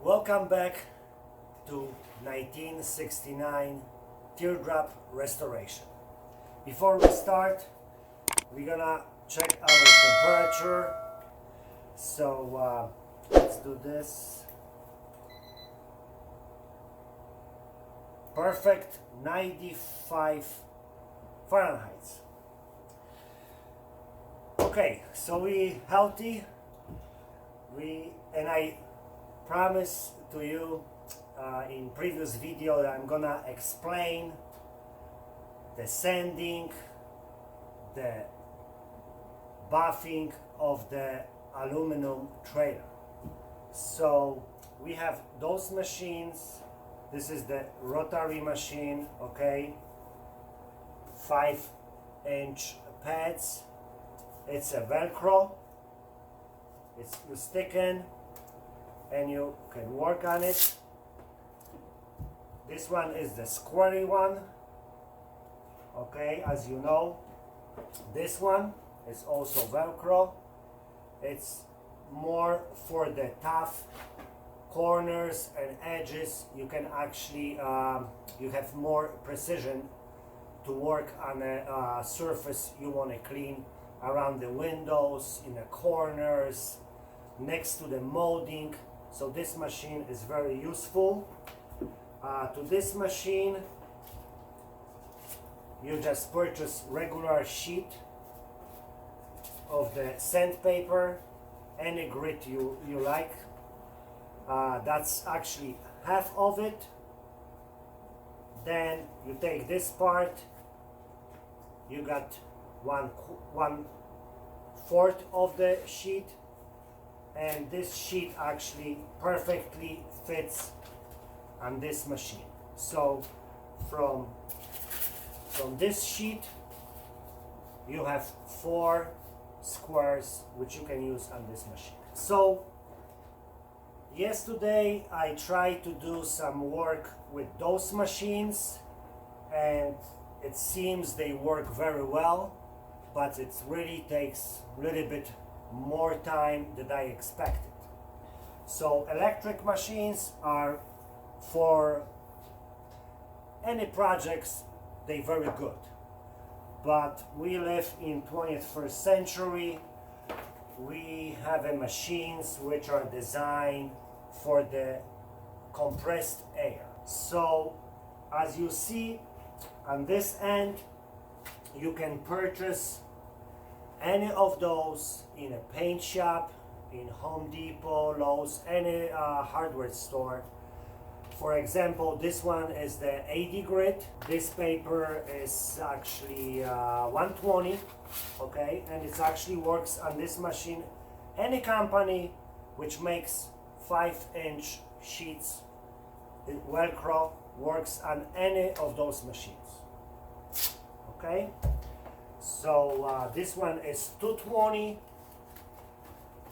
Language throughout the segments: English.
Welcome back to 1969 teardrop restoration. Before we start, we're gonna check our temperature. So let's do this. Perfect 95 Fahrenheit. Okay, so we healthy. I promise to you in previous video that I'm gonna explain the sanding, the buffing of the aluminum trailer. So we have those machines. This is the rotary machine, okay, 5-inch pads. It's a Velcro. You stick in and you can work on it. This one is the squarey one, okay, as you know. This one is also Velcro. It's more for the tough corners and edges. You can actually you have more precision to work on a surface you want to clean, around the windows, in the corners, next to the molding. So this machine is very useful. To this machine you just purchase regular sheet of the sandpaper, any grit you like. That's actually half of it. Then you take this part, you got one fourth of the sheet, and this sheet actually perfectly fits on this machine. So from this sheet you have 4 squares which you can use on this machine. So yesterday I tried to do some work with those machines and it seems they work very well, but it really takes a little bit more time than I expected. So electric machines are, for any projects, they're very good. But we live in 21st century. We have machines which are designed for the compressed air. So as you see on this end, you can purchase any of those in a paint shop, in Home Depot, Lowe's, any hardware store. For example, this one is the 80 grit. This paper is actually 120, okay, and it actually works on this machine. Any company which makes 5-inch sheets, Velcro, works on any of those machines, okay. So this one is 220.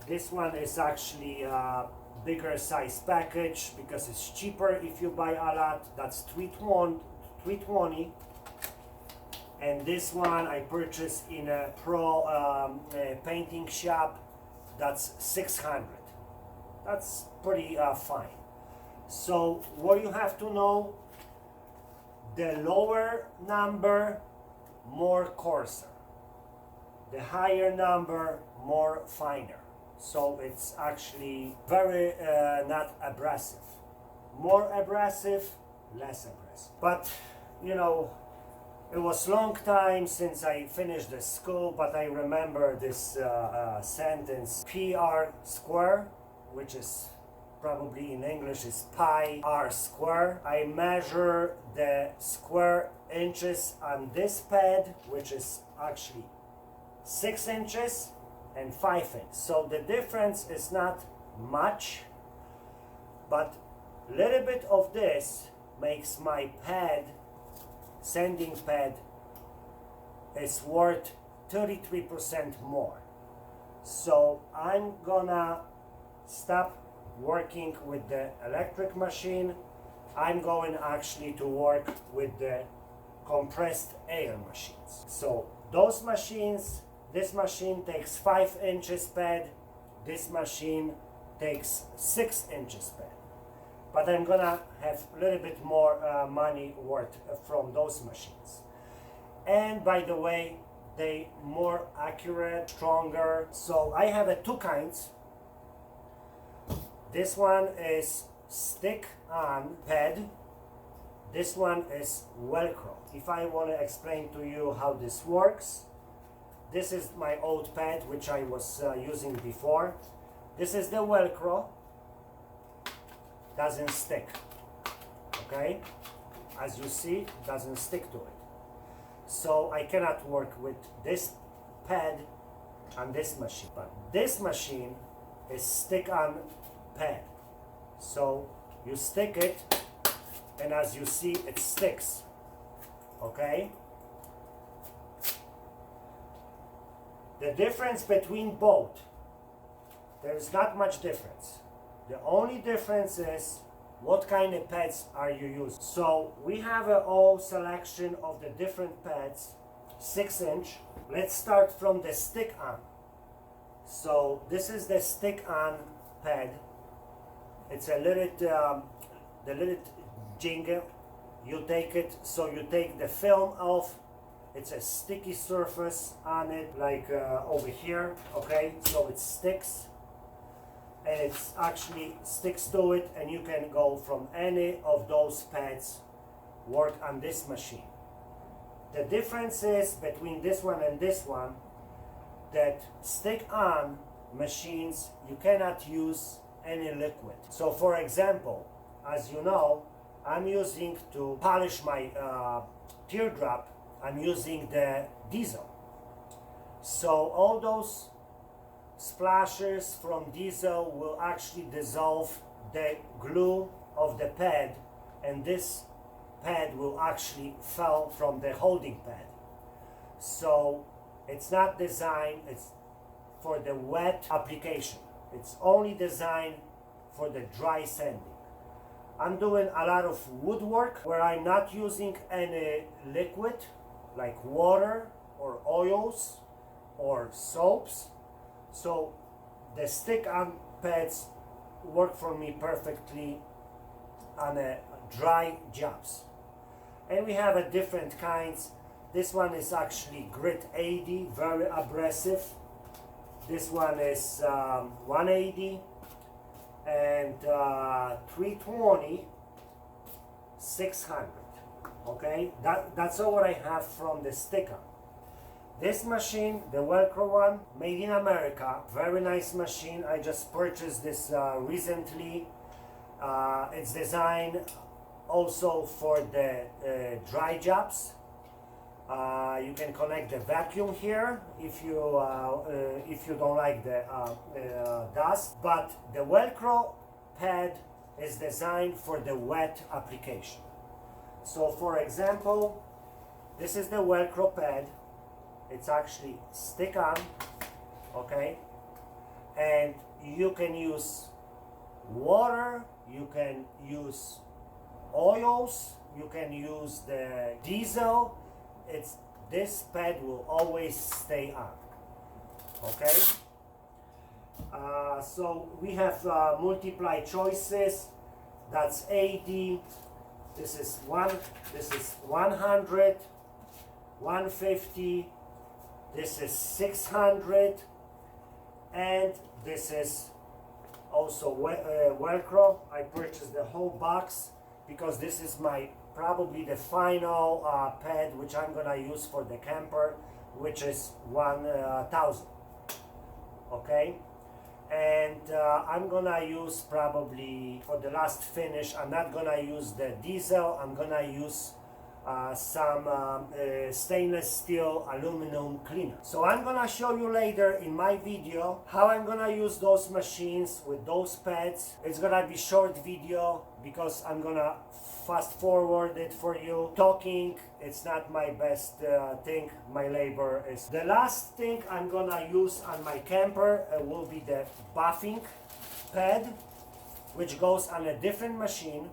This one is actually a bigger size package because it's cheaper if you buy a lot. That's 320. And this one I purchased in a pro painting shop. That's 600. That's pretty fine. So what you have to know, the lower number, more coarser. The higher number, more finer. So it's actually very not abrasive. More abrasive, less abrasive. But you know, it was long time since I finished the school, but I remember this sentence, PR square, which is probably in English is pi r square. I measure the square inches on this pad, which is actually 6 inches and 5 inches. So the difference is not much, but a little bit of this makes my pad, sanding pad, is worth 33% more. So I'm gonna stop working with the electric machine. I'm going actually to work with the compressed air machines. So those machines, this machine takes 5 inches pad, this machine takes 6 inches pad. but I'm gonna have a little bit more money worth from those machines. And by the way, they more accurate, stronger. So I have two kinds. This one is stick on pad. This one is Velcro. If I want to explain to you how this works, this is my old pad which I was using before. This is the Velcro. Doesn't stick. Okay? As you see, doesn't stick to it. So I cannot work with this pad on this machine. But this machine is stick on pad. So you stick it, and as you see, it sticks. Okay? The difference between both, there's not much difference. The only difference is what kind of pads are you using. So we have a whole selection of the different pads, 6-inch. Let's start from the stick on. So this is the stick on pad. It's a little the little jingle. You take it, so you take the film off. It's a sticky surface on it, like over here. Okay, so it sticks, and it actually sticks to it, and you can go from any of those pads work on this machine. The difference is between this one and this one that stick on machines you cannot use any liquid. So for example, as you know, I'm using to polish my teardrop, I'm using the diesel. So all those splashes from diesel will actually dissolve the glue of the pad, and this pad will actually fall from the holding pad. So it's not designed for the wet application. It's only designed for the dry sanding. I'm doing a lot of woodwork where I'm not using any liquid like water or oils or soaps. So the stick-on pads work for me perfectly on dry jobs. And we have a different kinds. This one is actually grit 80, very abrasive. This one is 180, and 320, 600. Okay, that's all what I have from the sticker. This machine, the Velcro one, made in America, very nice machine. I just purchased this recently. It's designed also for the dry jobs. You can connect the vacuum here if you don't like the dust. But the Velcro pad is designed for the wet application. So for example, this is the Velcro pad. It's actually stick on, okay? And you can use water, you can use oils, you can use the diesel. This pad will always stay on. Okay. So we have multiply choices. That's 80. This is 100, 150. This is 600, and this is also Velcro. I purchased the whole box because this is probably the final pad which I'm gonna use for the camper, which is 1000. Okay, and I'm gonna use probably for the last finish, I'm not gonna use the diesel, I'm gonna use some stainless steel aluminum cleaner. So I'm gonna show you later in my video how I'm gonna use those machines with those pads. It's gonna be short video because I'm gonna fast forward it for you. Talking, it's not my best thing. My labor is. The last thing I'm gonna use on my camper will be the buffing pad, which goes on a different machine.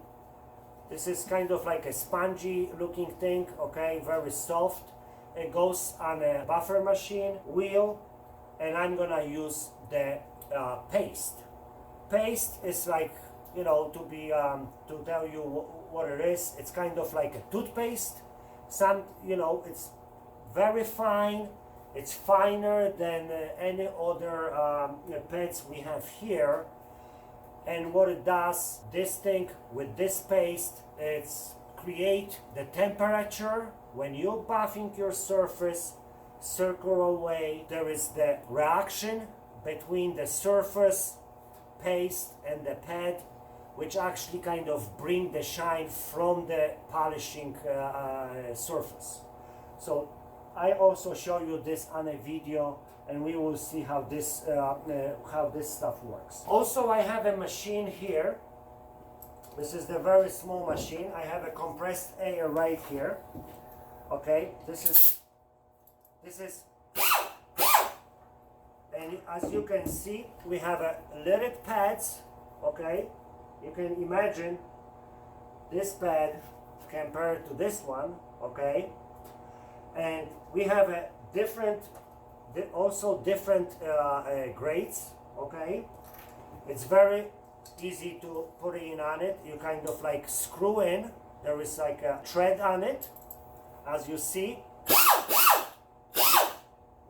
This is kind of like a spongy looking thing, okay, very soft. It goes on a buffer machine wheel, and I'm gonna use the paste. Paste is like you know, to tell you what it is, it's kind of like a toothpaste. You know, it's very fine. It's finer than any other pads we have here. And what it does, this thing with this paste, it's create the temperature when you're buffing your surface circular way. There is the reaction between the surface paste and the pad, which actually kind of bring the shine from the polishing surface. So I also show you this on a video, and we will see how this stuff works. Also, I have a machine here. This is the very small machine. I have a compressed air right here. Okay, this is, and as you can see, we have a lidded pads. Okay, you can imagine this pad compared to this one. Okay, and we have a different grades. Okay, it's very easy to put in on it. You kind of like screw in. There is like a thread on it, as you see.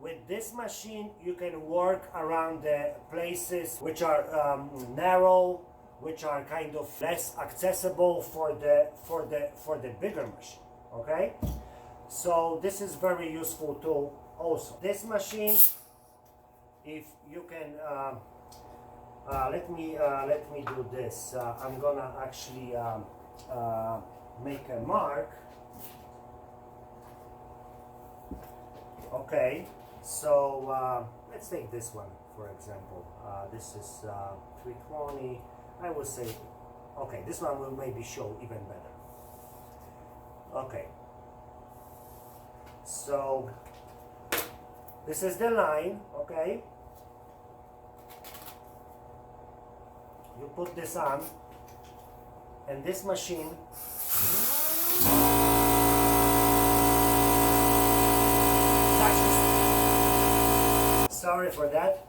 With this machine, you can work around the places which are narrow, which are kind of less accessible for the bigger machine. Okay, so this is very useful tool. Also, this machine, if you can, let me do this. I'm gonna actually make a mark. Okay, so let's take this one for example. This is 320. I will say, okay, this one will maybe show even better. Okay, so this is the line. Okay, you put this on, and this machine sorry for that.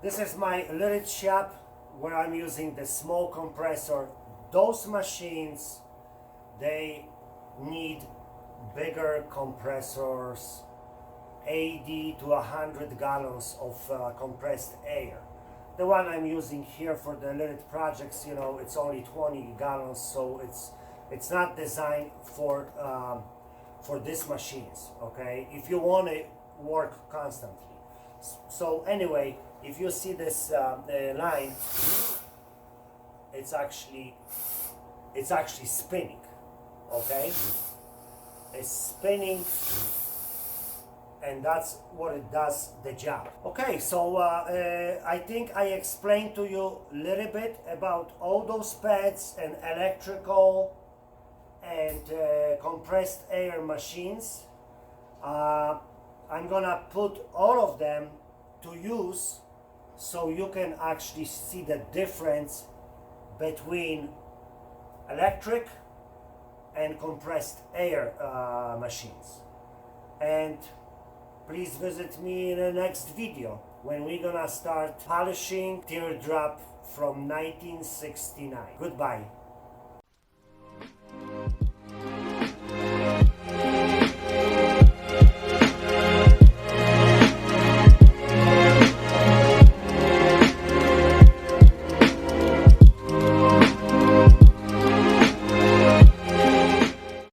This is my little shop where I'm using the small compressor. Those machines, they need bigger compressors, 80 to 100 gallons of compressed air. The one I'm using here for the little projects, you know, it's only 20 gallons, so it's not designed for these machines. Okay, if you want to work constantly. So anyway, if you see this line, it's actually spinning. Okay, it's spinning, and that's what it does the job. Okay, so I think I explained to you a little bit about all those pads and electrical and compressed air machines. I'm gonna put all of them to use so you can actually see the difference between electric and compressed air machines. And please visit me in the next video when we're gonna start polishing Teardrop from 1969. Goodbye.